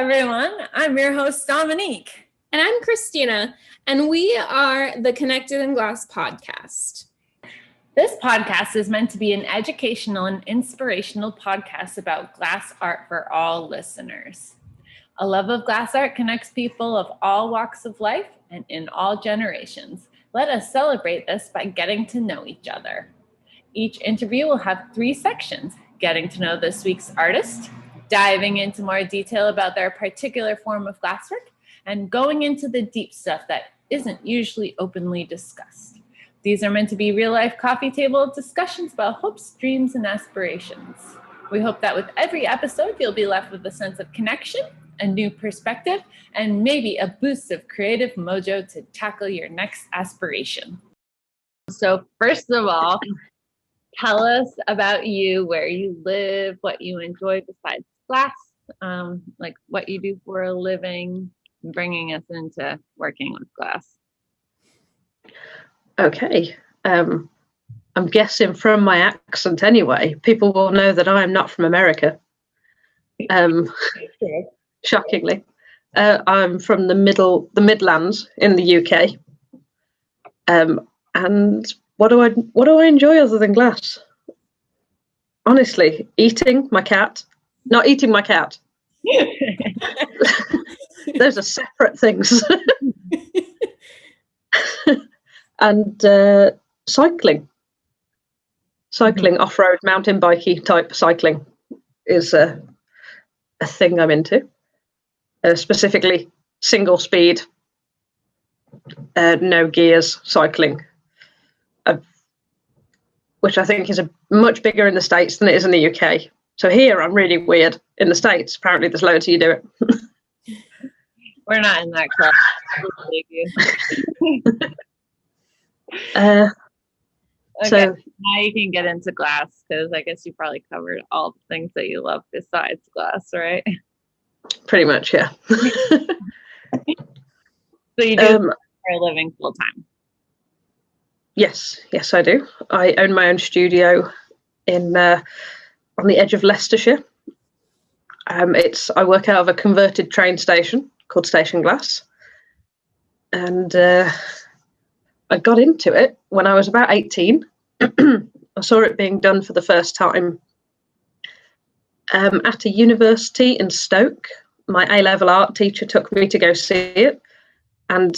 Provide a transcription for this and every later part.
everyone. I'm your host, Dominique. And I'm Christina, and we are the Connected in Glass podcast. This podcast is meant to be an educational and inspirational podcast about glass art for all listeners. A love of glass art connects people of all walks of life and in all generations. Let us celebrate this by getting to know each other. Each interview will have 3 sections: getting to know this week's artist, diving into more detail about their particular form of glasswork, and going into the deep stuff that isn't usually openly discussed. These are meant to be real-life coffee table discussions about hopes, dreams, and aspirations. We hope that with every episode, you'll be left with a sense of connection, a new perspective, and maybe a boost of creative mojo to tackle your next aspiration. So first of all, tell us about you, where you live, what you enjoy besides glass, like what you do for a living, bringing us into working with glass. Okay. I'm guessing from my accent anyway, people will know that I am not from America. Shockingly. I'm from the Midlands in the UK. And what do I enjoy other than glass? Honestly, eating my cat. Not eating my cat. Those are separate things. And cycling. Off-road mountain bikey type cycling is a thing I'm into. Specifically single speed, no gears cycling, which I think is much bigger in the States than it is in the UK. So here I'm really weird. In the States, apparently there's loads of you do it. We're not in that club. Okay, so now you can get into glass, because I guess you probably covered all the things that you love besides glass, right? Pretty much, yeah. So you do for a living full time? Yes, I do. I own my own studio on the edge of Leicestershire. I work out of a converted train station called Station Glass, and I got into it when I was about 18. I saw it being done for the first time at a university in Stoke. My A-level art teacher took me to go see it, and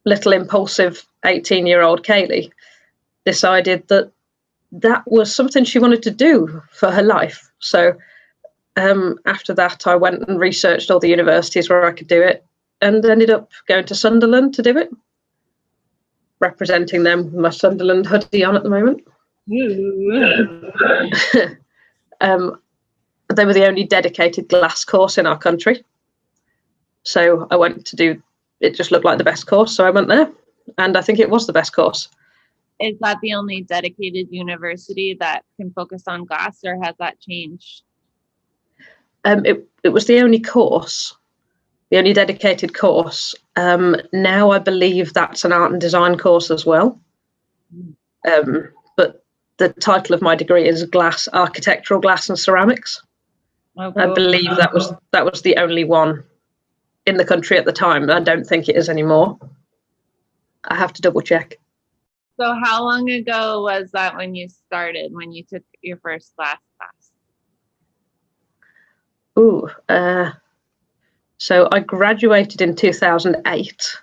little impulsive 18-year-old Kayleigh decided that was something she wanted to do for her life. So after that, I went and researched all the universities where I could do it, and ended up going to Sunderland to do it, representing them with my Sunderland hoodie on at the moment. They were the only dedicated glass course in our country. So I went to do, it just looked like the best course, so I went there, and I think it was the best course. Is that the only dedicated university that can focus on glass, or has that changed? It was the only course, the only dedicated course. Now I believe that's an art and design course as well. But the title of my degree is glass, architectural glass and ceramics. Oh, cool. I believe that was the only one in the country at the time. I don't think it is anymore. I have to double check. So how long ago was that when you started, when you took your first glass class? So I graduated in 2008.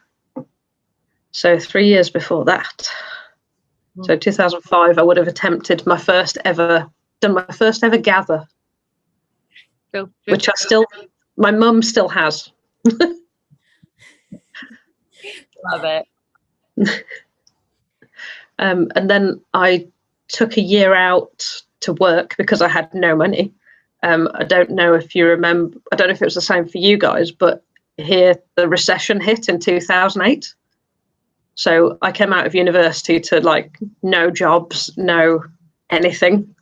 So 3 years before that. So 2005, I would have attempted my first ever gather, which my mum still has. Love it. And then I took a year out to work because I had no money. I don't know if you remember, I don't know if it was the same for you guys, but here the recession hit in 2008. So I came out of university to no jobs, no anything.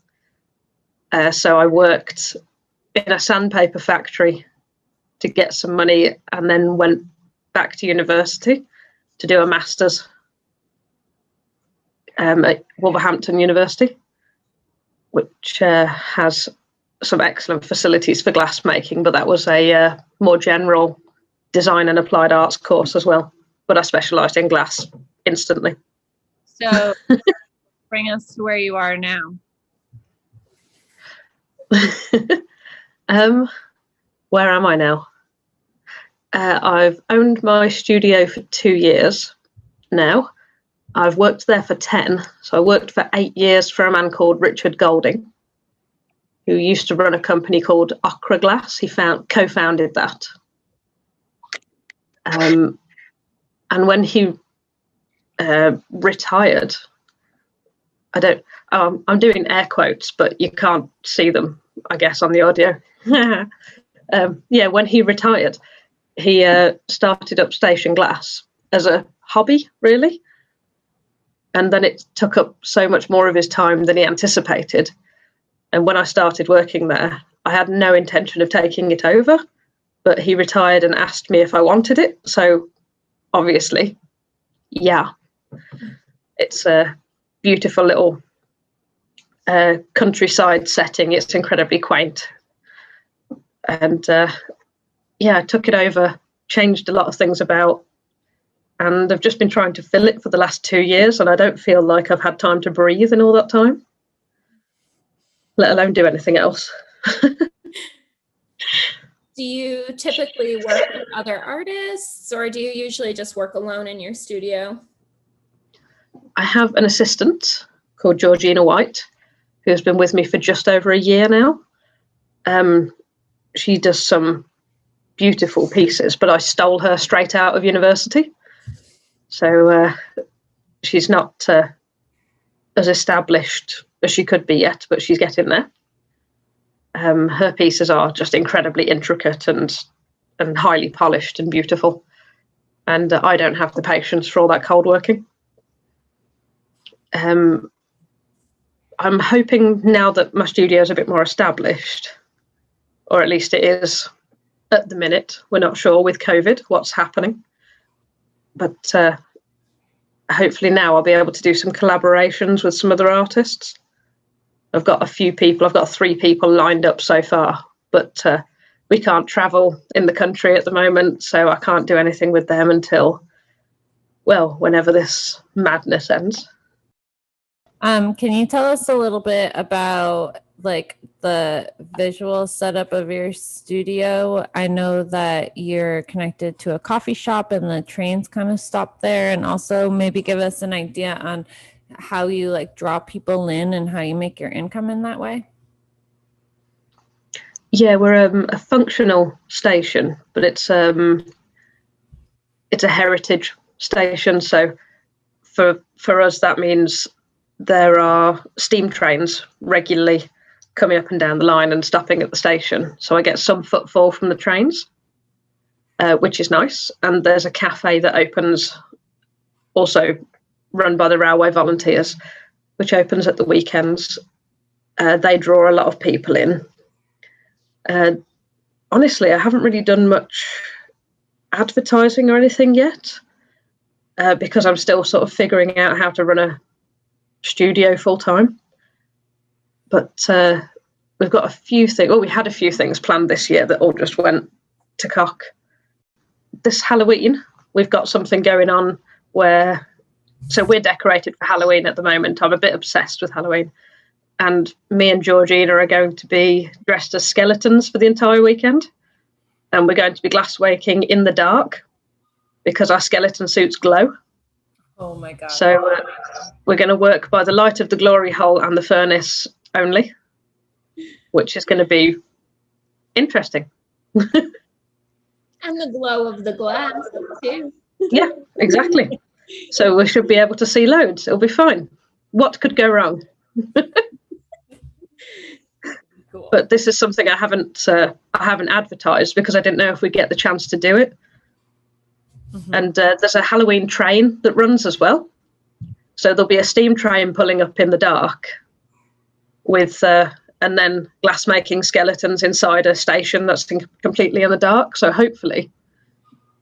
So I worked in a sandpaper factory to get some money, and then went back to university to do a master's at Wolverhampton University, which has some excellent facilities for glass making, but that was a more general design and applied arts course as well. But I specialised in glass instantly. So bring us to where you are now. Where am I now? I've owned my studio for 2 years now. I've worked there for 10. So I worked for 8 years for a man called Richard Golding, who used to run a company called Ochra Glass. He co-founded that. And when he retired, I'm doing air quotes, but you can't see them, I guess, on the audio. When he retired, he started up Station Glass as a hobby, really. And then it took up so much more of his time than he anticipated. And when I started working there, I had no intention of taking it over, but he retired and asked me if I wanted it. So obviously, yeah, it's a beautiful little countryside setting. It's incredibly quaint. And I took it over, changed a lot of things about, and I've just been trying to fill it for the last 2 years, and I don't feel like I've had time to breathe in all that time, let alone do anything else. Do you typically work with other artists, or do you usually just work alone in your studio? I have an assistant called Georgina White, who's been with me for just over a year now. She does some beautiful pieces, but I stole her straight out of university. So she's not as established as she could be yet, but she's getting there. Her pieces are just incredibly intricate and highly polished and beautiful. And I don't have the patience for all that cold working. I'm hoping now that my studio is a bit more established, or at least it is at the minute. We're not sure with COVID what's happening. But hopefully now I'll be able to do some collaborations with some other artists. I've got 3 people lined up so far, but we can't travel in the country at the moment, so I can't do anything with them until, well, whenever this madness ends. Can you tell us a little bit about like the visual setup of your studio? I know that you're connected to a coffee shop and the trains kind of stop there, and also maybe give us an idea on how you like draw people in and how you make your income in that way. Yeah, we're a functional station, but it's a heritage station. So for us, that means there are steam trains regularly coming up and down the line and stopping at the station. So I get some footfall from the trains, which is nice. And there's a cafe that opens, also run by the railway volunteers, which opens at the weekends. They draw a lot of people in. Honestly, I haven't really done much advertising or anything yet, because I'm still sort of figuring out how to run a studio full time. But we've got a few things. Well, we had a few things planned this year that all just went to cock. This Halloween, we've got something going on where, so we're decorated for Halloween at the moment. I'm a bit obsessed with Halloween. And me and Georgina are going to be dressed as skeletons for the entire weekend. And we're going to be glassworking in the dark because our skeleton suits glow. Oh my God. So we're going to work by the light of the glory hole and the furnace only, which is going to be interesting. And the glow of the glass too. Yeah, exactly. So we should be able to see loads. It'll be fine. What could go wrong? Cool. But this is something I haven't advertised because I didn't know if we'd get the chance to do it. Mm-hmm. And there's a Halloween train that runs as well. So there'll be a steam train pulling up in the dark with, and then glass making skeletons inside a station that's completely in the dark. So hopefully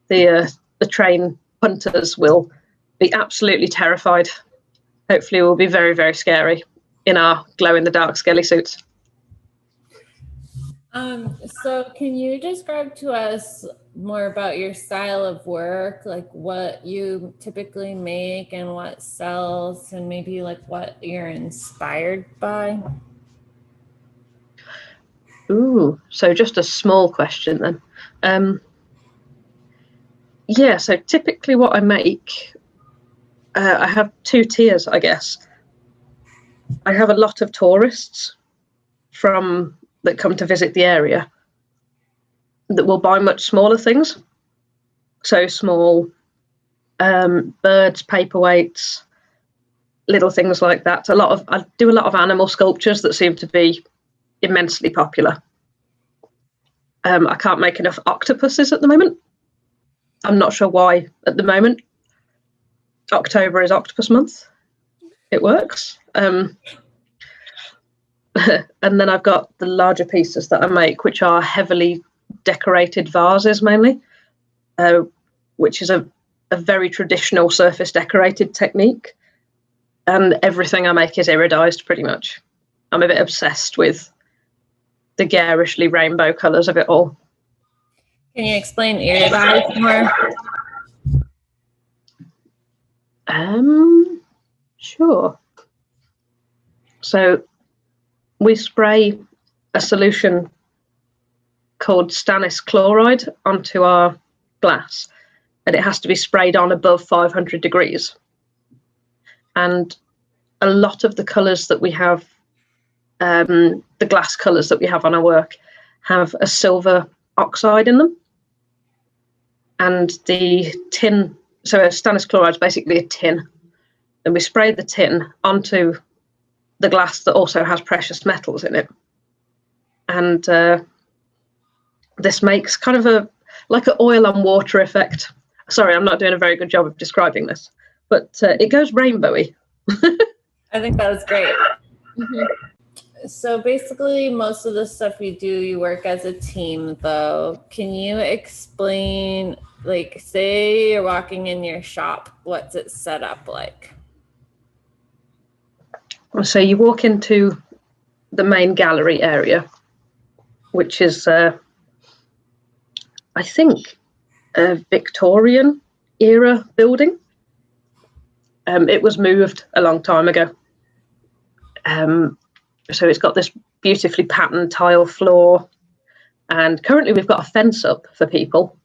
the train punters will be absolutely terrified. Hopefully we'll be very, very scary in our glow in the dark skelly suits. So can you describe to us more about your style of work, like what you typically make and what sells, and maybe like what you're inspired by? Ooh, so just a small question then. Yeah, so typically what I make, I have two tiers, I guess. I have a lot of tourists that come to visit the area that will buy much smaller things. So small birds, paperweights, little things like that. I do a lot of animal sculptures that seem to be immensely popular. I can't make enough octopuses at the moment. I'm not sure why at the moment. October is Octopus Month. It works. And then I've got the larger pieces that I make, which are heavily decorated vases mainly, which is a very traditional surface decorated technique. And everything I make is iridized pretty much. I'm a bit obsessed with the garishly rainbow colours of it all. Can you explain iridized more? Sure. So we spray a solution called stannous chloride onto our glass, and it has to be sprayed on above 500 degrees. And a lot of the colours that we have, the glass colours that we have on our work, have a silver oxide in them. And the tin, so a stannous chloride is basically a tin. And we spray the tin onto the glass that also has precious metals in it. And this makes kind of like an oil on water effect. Sorry, I'm not doing a very good job of describing this, but it goes rainbowy. I think that was great. Mhm. So basically, most of the stuff you do, you work as a team, though. Can you explain, like, say you're walking in your shop, what's it set up like? So you walk into the main gallery area, which is, I think, a Victorian era building. It was moved a long time ago. So it's got this beautifully patterned tile floor. And currently we've got a fence up for people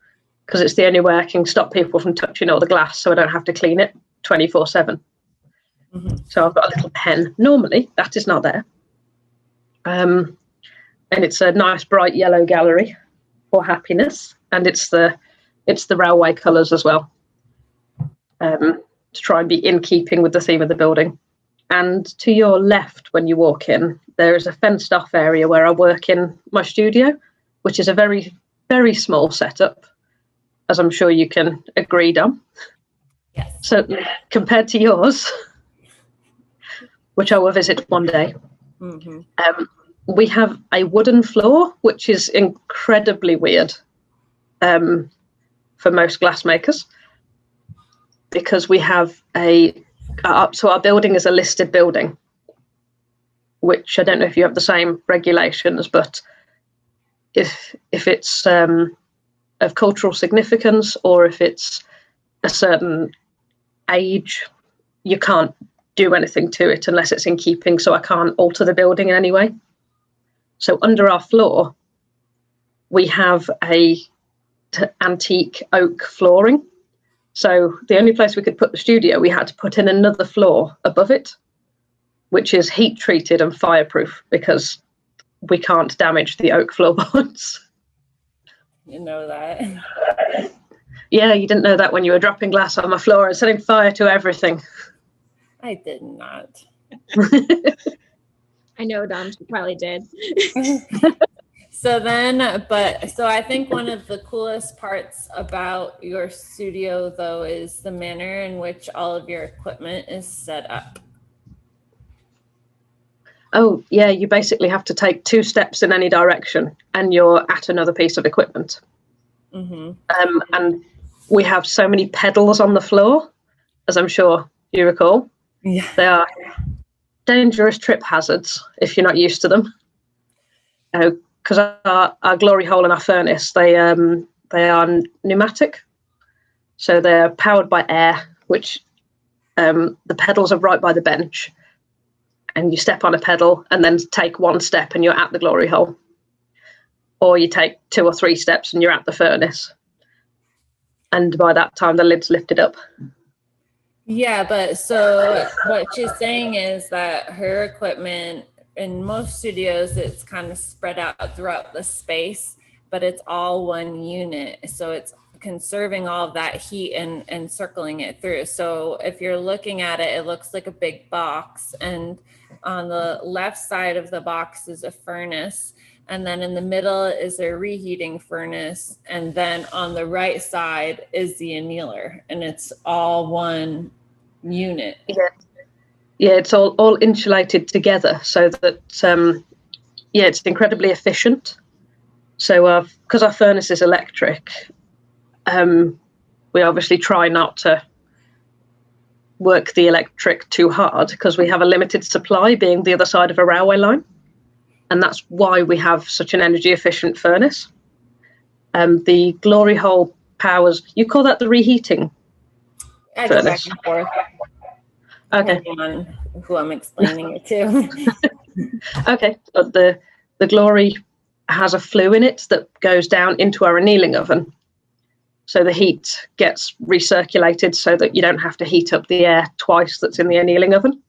because it's the only way I can stop people from touching all the glass so I don't have to clean it 24/7. Mm-hmm. So I've got a little pen. Normally that is not there. And it's a nice bright yellow gallery for happiness. And it's the railway colours as well, to try and be in keeping with the theme of the building. And to your left, when you walk in, there is a fenced off area where I work in my studio, which is a very, very small setup, as I'm sure you can agree, Dom. Yes. So compared to yours, which I will visit one day, Mm-hmm. We have a wooden floor, which is incredibly weird for most glassmakers, because we have so our building is a listed building, which I don't know if you have the same regulations, but if it's of cultural significance or if it's a certain age, you can't do anything to it unless it's in keeping, so I can't alter the building in any way. So under our floor, we have a antique oak flooring. So the only place we could put the studio, we had to put in another floor above it, which is heat treated and fireproof because we can't damage the oak floorboards. You know that. Yeah, you didn't know that when you were dropping glass on my floor and setting fire to everything. I did not. I know, Dom, she probably did. So I think one of the coolest parts about your studio, though, is the manner in which all of your equipment is set up. Oh, yeah, you basically have to take 2 steps in any direction and you're at another piece of equipment. Mm-hmm. And we have so many pedals on the floor, as I'm sure you recall. Yeah. They are dangerous trip hazards if you're not used to them. because our glory hole and our furnace, they are pneumatic, so they're powered by air, which the pedals are right by the bench, and you step on a pedal and then take one step and you're at the glory hole, or you take 2 or 3 steps and you're at the furnace, and by that time the lid's lifted up. Yeah, but so what she's saying is that her equipment in most studios, it's kind of spread out throughout the space, but it's all one unit. So it's conserving all of that heat and circling it through. So if you're looking at it, it looks like a big box. And on the left side of the box is a furnace. And then in the middle is a reheating furnace. And then on the right side is the annealer. And it's all one unit. Yeah, it's all insulated together so that, it's incredibly efficient. So because our furnace is electric, we obviously try not to work the electric too hard because we have a limited supply, being the other side of a railway line. And that's why we have such an energy efficient furnace. The glory hole powers, you call that the reheating I furnace? go back and forth. Okay. Depending on who I'm explaining it to. Okay, but the glory has a flue in it that goes down into our annealing oven. So the heat gets recirculated so that you don't have to heat up the air twice that's in the annealing oven.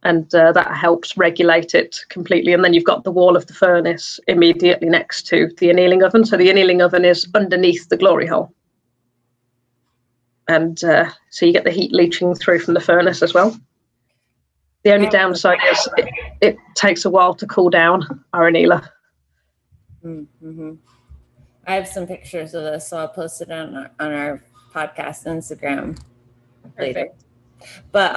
And that helps regulate it completely. And then you've got the wall of the furnace immediately next to the annealing oven. So the annealing oven is underneath the glory hole. And so you get the heat leaching through from the furnace as well. The only downside is it takes a while to cool down our annealer. Mm-hmm. I have some pictures of this, so I'll post it on our podcast Instagram later. But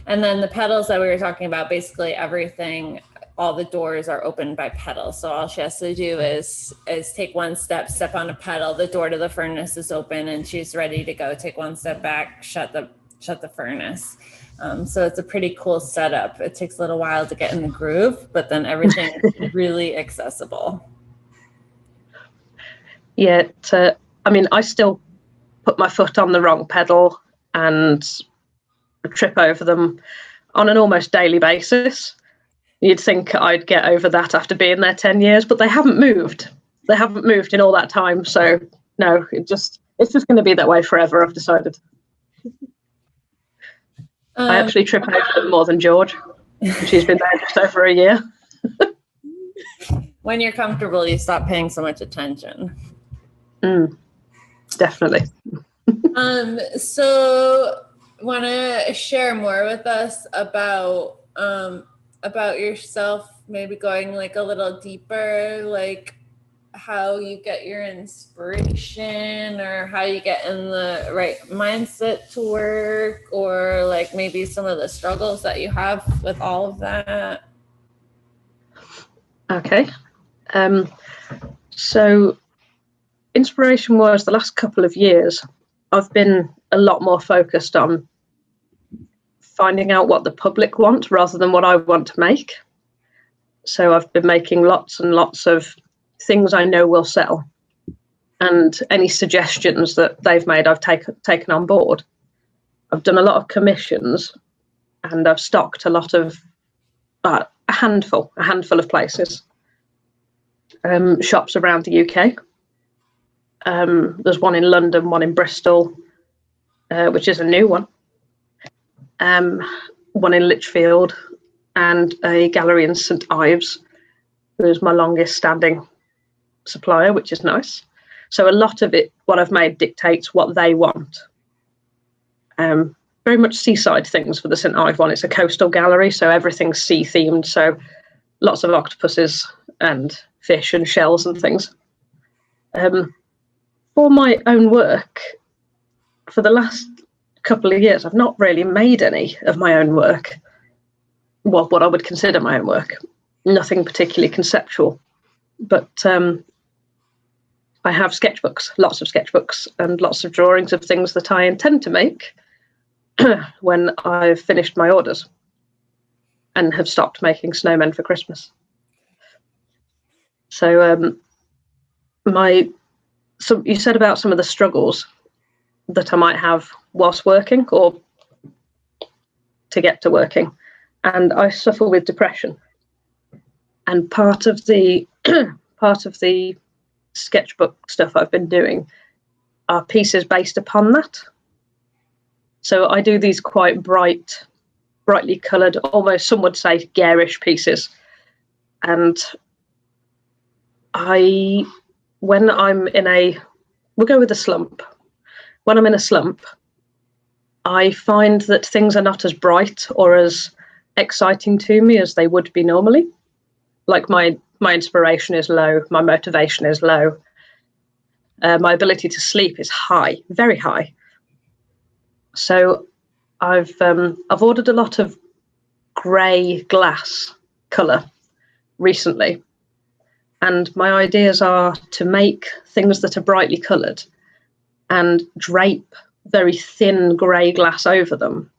and then the pedals that we were talking about, basically everything, all the doors are opened by pedals. So all she has to do is take one step on a pedal, the door to the furnace is open and she's ready to go. Take one step back, shut the furnace. So it's a pretty cool setup. It takes a little while to get in the groove, but then everything is really accessible. Yeah, I mean, I still put my foot on the wrong pedal and trip over them on an almost daily basis. You'd think I'd get over that after being there 10 years, but they haven't moved. They haven't moved in all that time. So no, it's just going to be that way forever, I've decided. I actually trip over them more than George. She's been there just over a year. When you're comfortable, you stop paying so much attention. Definitely. So want to share more with us about yourself, maybe going like a little deeper, like how you get your inspiration or how you get in the right mindset to work, or like maybe some of the struggles that you have with all of that? Okay. So inspiration was the last couple of years, I've been a lot more focused on finding out what the public want rather than what I want to make. So I've been making lots and lots of things I know will sell. And any suggestions that they've made, I've taken on board. I've done a lot of commissions and I've stocked a lot of, a handful of places. Shops around the UK. There's one in London, one in Bristol, which is a new one. One in Lichfield, and a gallery in St Ives, who is my longest standing supplier, which is nice. So a lot of it, what I've made, dictates what they want. Very much seaside things for the St Ives one. It's a coastal gallery, so everything's sea themed. So lots of octopuses and fish and shells and things. For my own work, for the last couple of years, I've not really made any of my own work. Well, what I would consider my own work. Nothing particularly conceptual. But I have sketchbooks, lots of sketchbooks, and lots of drawings of things that I intend to make when I've finished my orders and have stopped making snowmen for Christmas. So you said about some of the struggles that I might have whilst working or to get to working, and I suffer with depression. And part of the sketchbook stuff I've been doing are pieces based upon that. So I do these quite brightly coloured, almost some would say garish pieces. And when I'm in we'll go with a slump. When I'm in a slump, I find that things are not as bright or as exciting to me as they would be normally. Like my inspiration is low, my motivation is low, my ability to sleep is high, very high. So I've ordered a lot of grey glass colour recently, and my ideas are to make things that are brightly coloured and drape very thin grey glass over them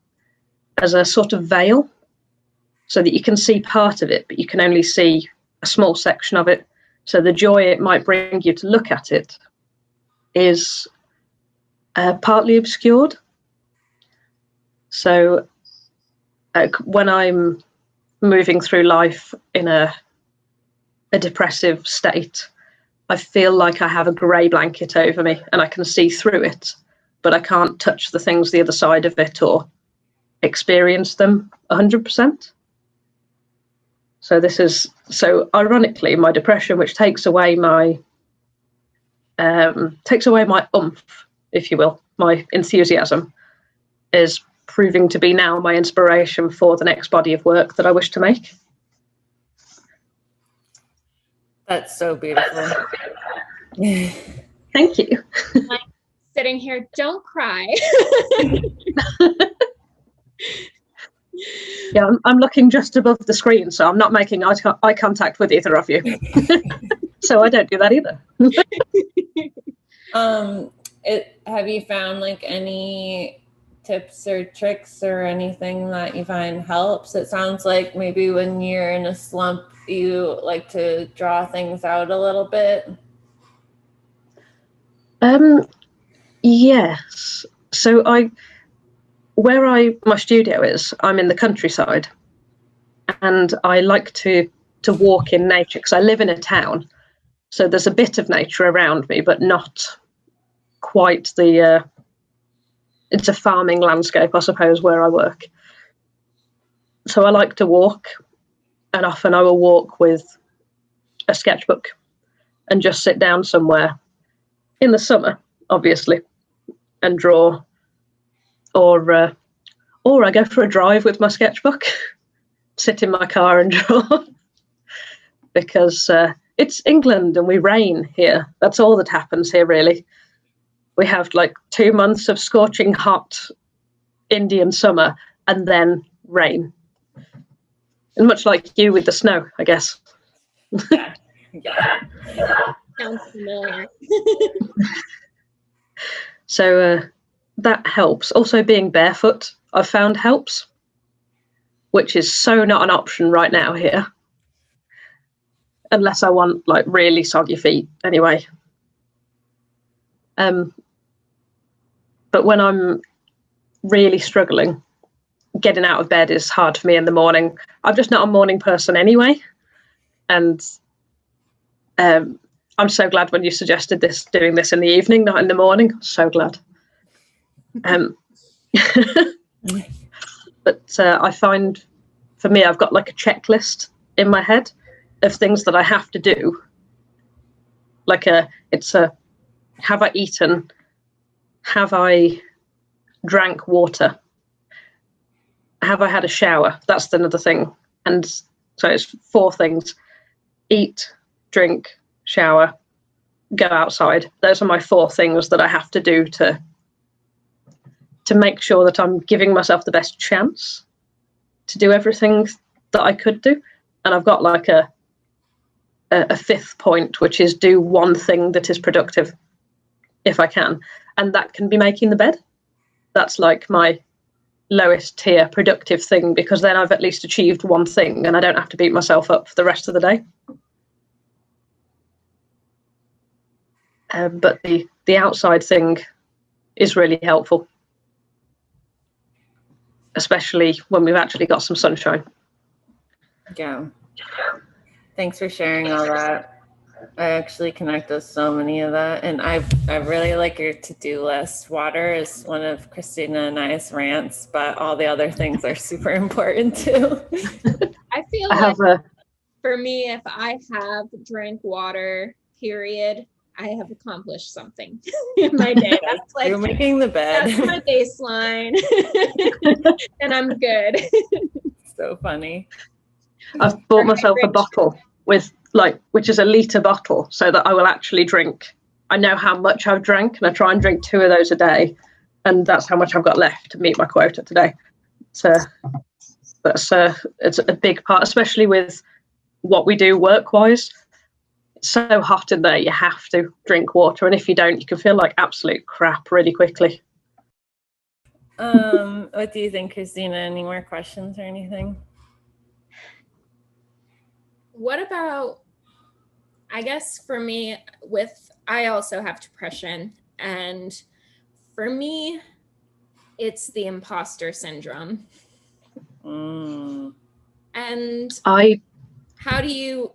as a sort of veil, so that you can see part of it, but you can only see a small section of it. So the joy it might bring you to look at it is partly obscured. So when I'm moving through life in a depressive state, I feel like I have a grey blanket over me and I can see through it, but I can't touch the things the other side of it or experience them 100%. So ironically, my depression, which takes away my oomph, if you will, my enthusiasm, is proving to be now my inspiration for the next body of work that I wish to make. That's so beautiful. Thank you. I'm sitting here, don't cry. Yeah, I'm looking just above the screen, so I'm not making eye contact with either of you. So I don't do that either. Have you found like any tips or tricks or anything that you find helps? It sounds like maybe when you're in a slump, you like to draw things out a little bit. Yes. So where my studio is, I'm in the countryside, and I like to walk in nature because I live in a town. So there's a bit of nature around me, but not quite it's a farming landscape, I suppose, where I work. So I like to walk, and often I will walk with a sketchbook and just sit down somewhere in the summer, obviously, and draw. Or I go for a drive with my sketchbook, sit in my car and draw, because it's England and we rain here. That's all that happens here, really. We have like 2 months of scorching hot Indian summer and then rain. And much like you with the snow, I guess. Yeah. Sounds familiar. So that helps. Also, being barefoot, I've found helps, which is so not an option right now here. Unless I want like really soggy feet anyway. But when I'm really struggling, getting out of bed is hard for me in the morning. I'm just not a morning person anyway. And I'm so glad when you suggested doing this in the evening, not in the morning. So glad. But I find for me, I've got like a checklist in my head of things that I have to do. Like have I eaten? Have I drank water? Have I had a shower? That's another thing. And so it's 4 things: eat, drink, shower, go outside. Those are my 4 things that I have to do to make sure that I'm giving myself the best chance to do everything that I could do. And I've got like a 5th point, which is do one thing that is productive if I can. And that can be making the bed. That's like my lowest tier productive thing, because then I've at least achieved one thing and I don't have to beat myself up for the rest of the day. But the outside thing is really helpful, especially when we've actually got some sunshine. Yeah. Thanks for sharing all that. I actually connect with so many of that, and I really like your to-do list. Water is one of Christina and I's rants, but all the other things are super important too. I feel I like have for me, if I have drank water, period, I have accomplished something in my day. That's like You're making the bed. that's my baseline, and I'm good. So funny. I've bought myself a bottle with which is a litre bottle, so that I will actually drink. I know how much I've drank, and I try and drink 2 of those a day, and that's how much I've got left to meet my quota today. So it's a big part, especially with what we do work-wise. It's so hot in there, you have to drink water, and if you don't, you can feel like absolute crap really quickly. What do you think, Christina? Any more questions or anything? What about, I guess for me, I also have depression, and for me, it's the imposter syndrome. And how do you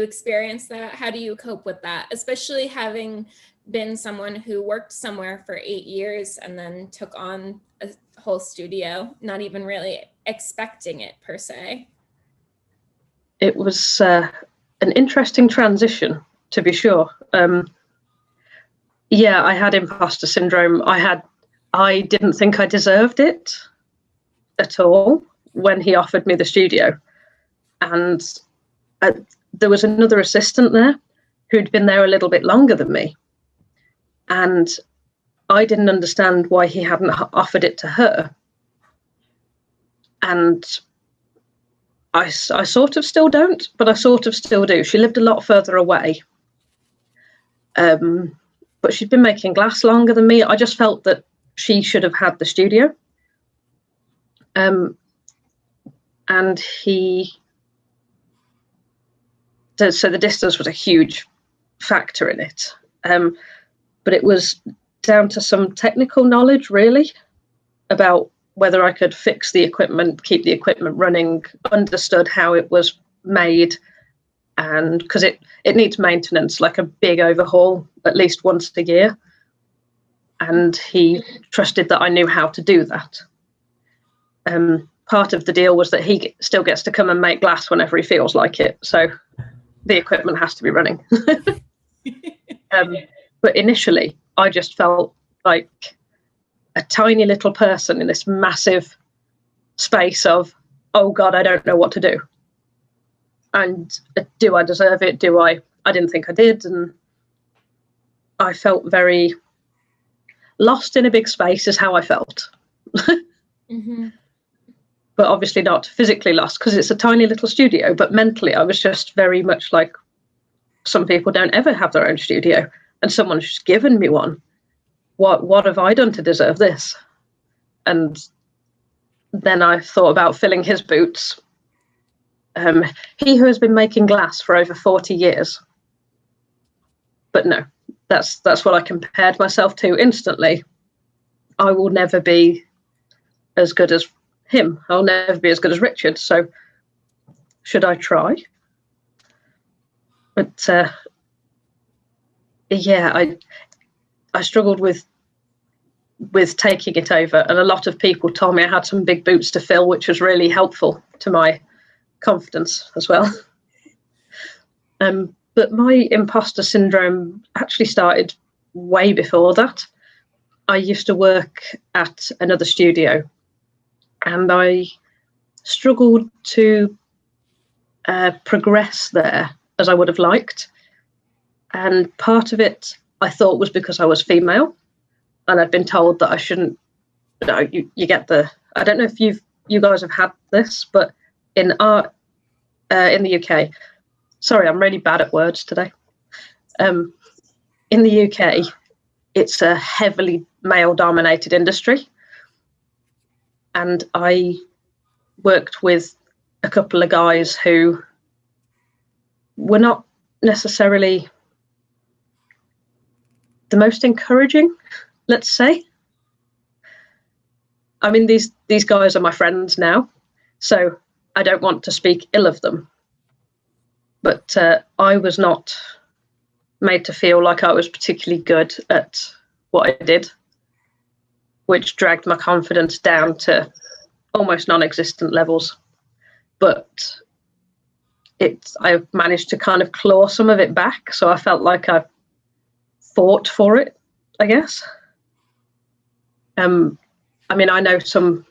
experience that? How do you cope with that? Especially having been someone who worked somewhere for 8 years and then took on a whole studio, not even really expecting it per se. It was an interesting transition, to be sure. Yeah, I had imposter syndrome. I didn't think I deserved it at all when he offered me the studio. And there was another assistant there who'd been there a little bit longer than me. And I didn't understand why he hadn't offered it to her. And I sort of still don't, but I sort of still do. She lived a lot further away. But she'd been making glass longer than me. I just felt that she should have had the studio. And so the distance was a huge factor in it. But it was down to some technical knowledge, really, about whether I could fix the equipment, keep the equipment running, understood how it was made, and because it needs maintenance, like a big overhaul, at least once a year. And he trusted that I knew how to do that. Part of the deal was that he still gets to come and make glass whenever he feels like it. So the equipment has to be running. But initially, I just felt like a tiny little person in this massive space of, oh God, I don't know what to do. And do I deserve it? I didn't think I did. And I felt very lost in a big space is how I felt. Mm-hmm. But obviously not physically lost because it's a tiny little studio, but mentally I was just very much like, some people don't ever have their own studio and someone's just given me one. What have I done to deserve this? And then I thought about filling his boots. He who has been making glass for over 40 years. But no, that's what I compared myself to instantly. I will never be as good as him. I'll never be as good as Richard. So should I try? But yeah, I struggled with taking it over, and a lot of people told me I had some big boots to fill, which was really helpful to my confidence as well. But my imposter syndrome actually started way before that. I used to work at another studio, and I struggled to progress there as I would have liked. And part of it I thought was because I was female, and I'd been told that I shouldn't. You get the. I don't know if you guys have had this, but in the UK. Sorry, I'm really bad at words today. In the UK, it's a heavily male-dominated industry, and I worked with a couple of guys who were not necessarily the most encouraging, let's say. I mean, these guys are my friends now, so I don't want to speak ill of them. But I was not made to feel like I was particularly good at what I did, which dragged my confidence down to almost non-existent levels. But I managed to kind of claw some of it back, so I felt like I fought for it, I guess. I mean, I know some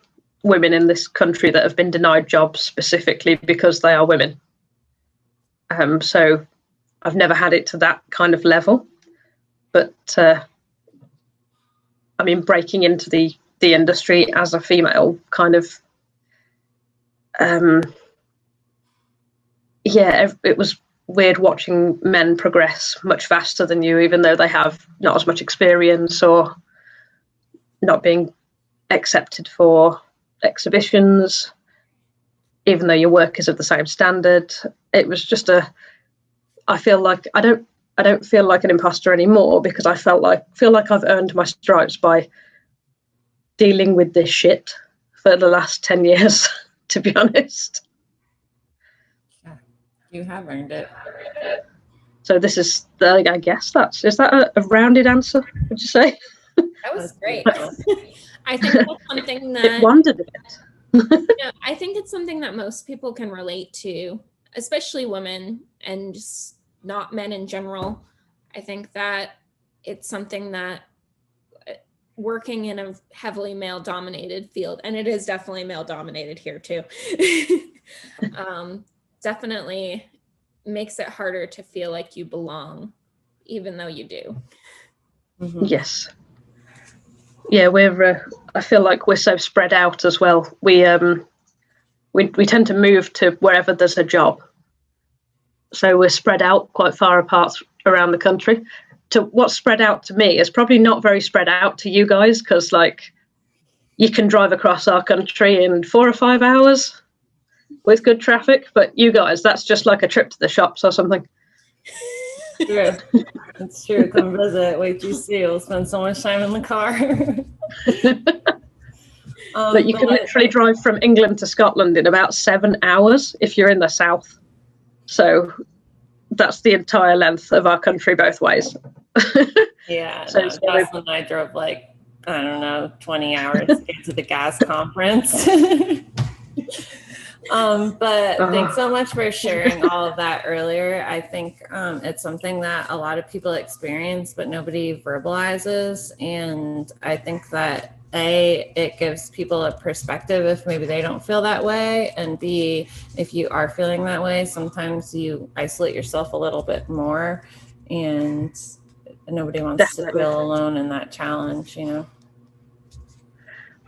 women in this country that have been denied jobs specifically because they are women. So I've never had it to that kind of level. But I mean, breaking into the industry as a female kind of, it was weird watching men progress much faster than you, even though they have not as much experience or not being accepted for exhibitions, even though your work is of the same standard. It was just I feel like I don't feel like an imposter anymore, because I feel like I've earned my stripes by dealing with this shit for the last 10 years, to be honest. Yeah, you have earned it. So this is I guess is that a rounded answer, would you say? That was great. I think that's something that It wandered a bit. I think it's something that most people can relate to, especially women and just not men in general. I think that it's something that working in a heavily male-dominated field, and it is definitely male-dominated here too, definitely makes it harder to feel like you belong, even though you do. Mm-hmm. Yes. Yeah, I feel like we're so spread out as well. We tend to move to wherever there's a job. So we're spread out quite far apart around the country. To what's spread out to me is probably not very spread out to you guys, because like you can drive across our country in 4 or 5 hours with good traffic, but you guys, that's just like a trip to the shops or something. True. It's true. Come visit. Wait till you see. We'll spend so much time in the car. But you can literally drive from England to Scotland in about 7 hours if you're in the south. So that's the entire length of our country both ways. Yeah. So Jocelyn and I drove like, I don't know, 20 hours to get to the gas conference. But thanks so much for sharing all of that earlier. I think it's something that a lot of people experience, but nobody verbalizes. And I think that it gives people a perspective if maybe they don't feel that way. And B, if you are feeling that way, sometimes you isolate yourself a little bit more, and nobody wants to feel alone in that challenge, you know?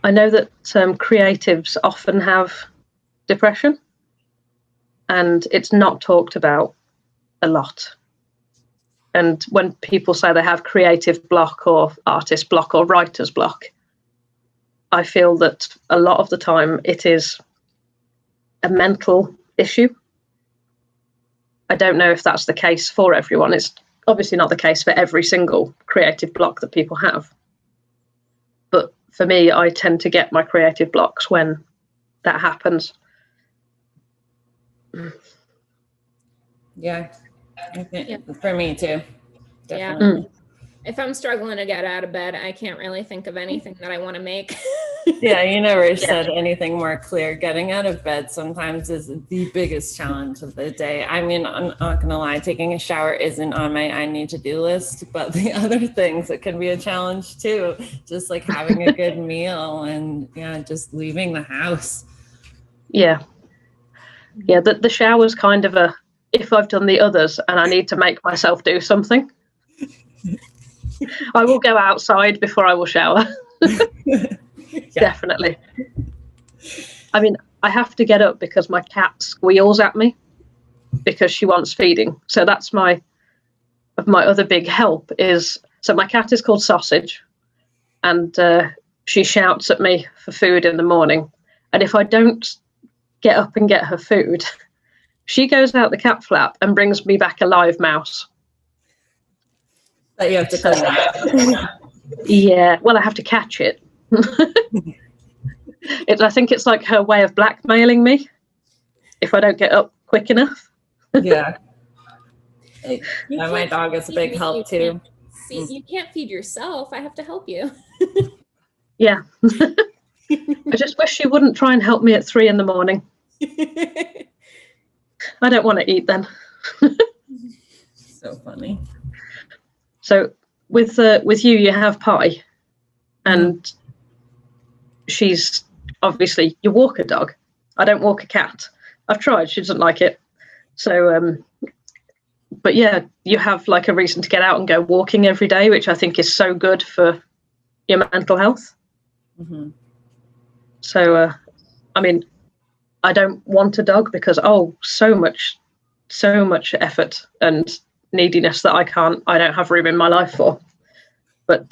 I know that creatives often have depression, and it's not talked about a lot. And when people say they have creative block or artist block or writer's block, I feel that a lot of the time it is a mental issue. I don't know if that's the case for everyone. It's obviously not the case for every single creative block that people have. But for me, I tend to get my creative blocks when that happens. Yeah, I think for me too. Definitely. Yeah. If I'm struggling to get out of bed, I can't really think of anything that I want to make. Yeah, you never said anything more clear. Getting out of bed sometimes is the biggest challenge of the day. I mean, I'm not gonna lie, taking a shower isn't on my I need to do list, but the other things, it can be a challenge too. Just like having a good meal and just leaving the house. Yeah, the shower's kind of if I've done the others and I need to make myself do something, I will go outside before I will shower. Definitely. I mean, I have to get up because my cat squeals at me because she wants feeding. So that's my other big help is, so my cat is called Sausage, and she shouts at me for food in the morning. And if I don't get up and get her food, she goes out the cat flap and brings me back a live mouse. That you have to clean up. Yeah, well, I have to catch it. I think it's like her way of blackmailing me if I don't get up quick enough. Yeah. You My can't dog is a feed big me, help you too. can't you can't feed yourself. I have to help you. Yeah. I just wish she wouldn't try and help me at 3 a.m. I don't want to eat then. So funny. So with you, you have Pie, and she's obviously, you walk a dog. I don't walk a cat. I've tried. She doesn't like it. So, but yeah, you have like a reason to get out and go walking every day, which I think is so good for your mental health. Mm-hmm. So, I mean, I don't want a dog because so much effort and neediness that I don't have room in my life for. But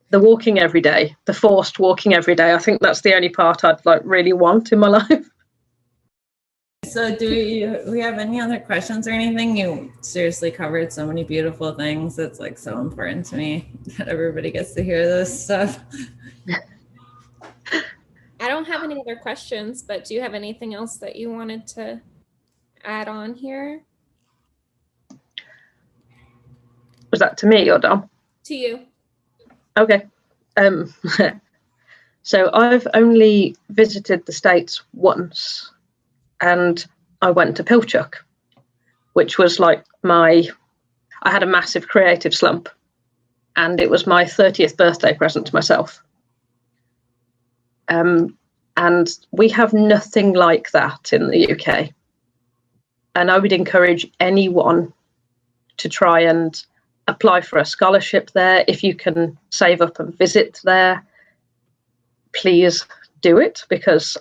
the walking every day, the forced walking every day, I think that's the only part I'd like really want in my life. So do we have any other questions or anything? You seriously covered so many beautiful things. It's like so important to me that everybody gets to hear this stuff. I don't have any other questions, but do you have anything else that you wanted to add on here? Was that to me or Dom? To you. Okay. So I've only visited the States once, and I went to Pilchuck, which was like I had a massive creative slump, and it was my 30th birthday present to myself. And we have nothing like that in the UK. And I would encourage anyone to try and apply for a scholarship there. If you can save up and visit there, please do it, because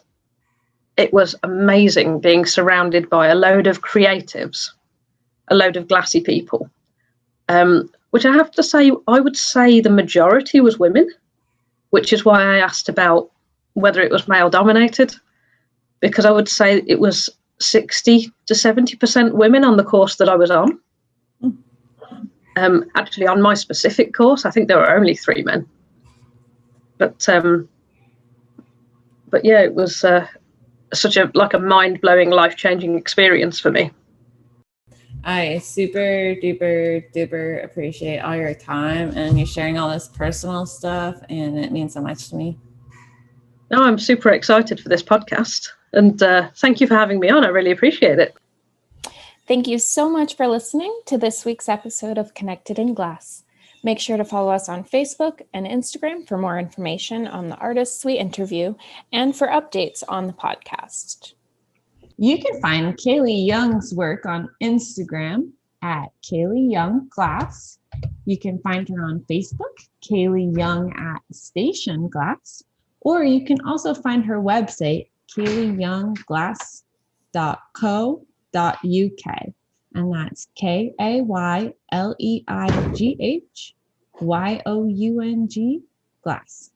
it was amazing being surrounded by a load of creatives, a load of glassy people, which I have to say, I would say the majority was women, which is why I asked about whether it was male dominated, because I would say it was 60 to 70% women on the course that I was on. Actually, on my specific course, I think there were only 3 men. But yeah, it was such a mind-blowing, life-changing experience for me. I super duper appreciate all your time and you sharing all this personal stuff, and it means so much to me. No, I'm super excited for this podcast, and thank you for having me on. I really appreciate it. Thank you so much for listening to this week's episode of Connected in Glass. Make sure to follow us on Facebook and Instagram for more information on the artists we interview and for updates on the podcast. You can find Kayleigh Young's work on Instagram at Kayleigh Young Glass. You can find her on Facebook, Kayleigh Young at Station Glass, or you can also find her website, KayleighYoungGlass.co.uk, and that's KayleighyYoung Glass.